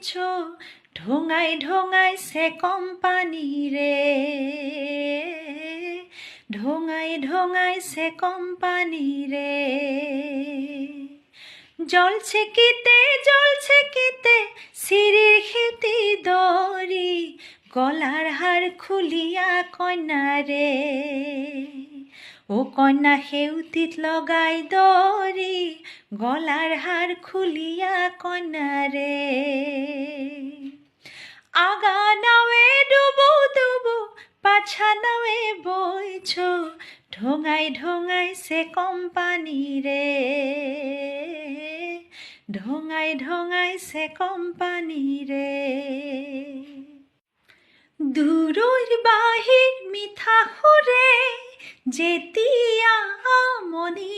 বইছ ঢোঙায় ঢোঙায় সে company রে, ঢোঙায় ঢোঙায় সে company রে। জ্বলছে কিতে সিঁড়ির খিতি দড়ি, গলার হার খুলিয়া কন্যা রে, ও কন্যা হেউতিত লগাই দড়ি, গলার হার খুলিয়া কন্যা রে। আগা নাওয়ে ডুবু ডুবু, পাছা নাওয়ে বইছ ঢোঙায় ঢোঙায় সে কোম্পানি রে, ঢোঙায় ঢোঙায় সে কোম্পানি রে। দূরৈর বাহির মিঠা সুরে যেতিয়া মনি